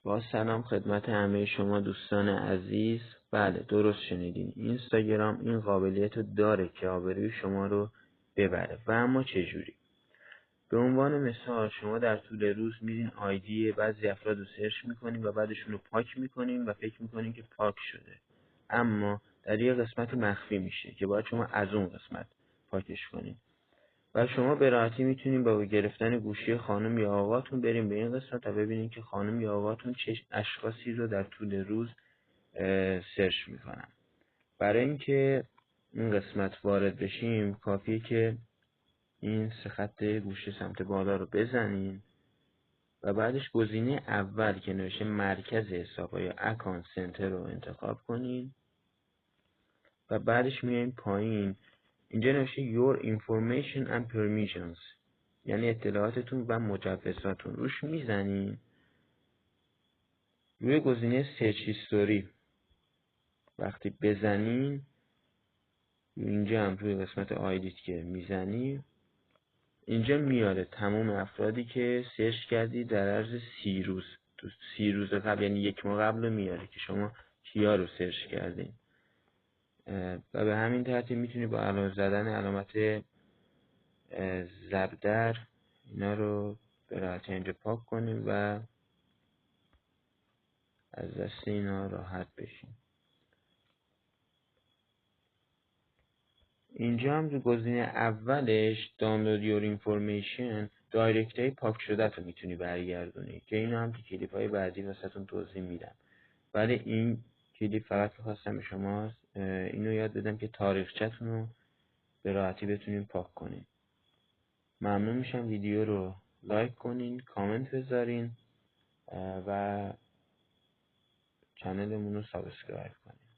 با سلام خدمت همه شما دوستان عزیز. بله درست شنیدین، اینستاگرام این قابلیت رو داره که آبروی شما رو ببره. و اما چجوری؟ به عنوان مثال شما در طول روز میرین آیدی بعضی افراد رو سرچ میکنین و بعدشون رو پاک میکنین و فکر میکنین که پاک شده، اما در یه قسمت مخفی میشه که باید شما از اون قسمت پاکش کنین. و شما به راحتی میتونین با گرفتن گوشی خانم یا آقاتون بریم به این قسمت تا ببینین که خانم یا آقاتون چه اشخاصی رو در طول روز سرچ میکنن. برای اینکه این قسمت وارد بشیم کافیه که این سه خط گوشی سمت بالا رو بزنین و بعدش گزینه اول که نوشته مرکز حساب یا اکانت سنتر رو انتخاب کنین و بعدش میایم پایین. اینجا نوشته Your Information and Permissions، یعنی اطلاعاتتون و مجوزاتون. روش میزنین، روی گزینه سرچ هیستوری وقتی بزنین، اینجا هم روی قسمت آیدیت که میزنی اینجا میاره تمام افرادی که سرچ کردی در عرض 30 روز. تو 30 روز قبل، یعنی یک ماه قبل رو میاره که شما کیا رو سرچ کردین. و به همین ترتیب میتونی با علاوه زدن علامت زبدر اینا رو به راحتی اینجا پاک کنیم و از دست اینا راحت بشیم. اینجا هم تو گزینه اولش دانلود یور اینفورمیشن دایرکت های پاک شده رو میتونی برگردونی که اینا هم تو کلیپ های بعدی واسهتون توضیح میدم. ولی این کلیپ فقط میخواستم به شما اینو یاد بدم که تاریخچه‌تون رو به راحتی بتونین پاک کنین. ممنون میشم ویدیو رو لایک کنین، کامنت بذارین و چنلمون رو سابسکرایب کنین.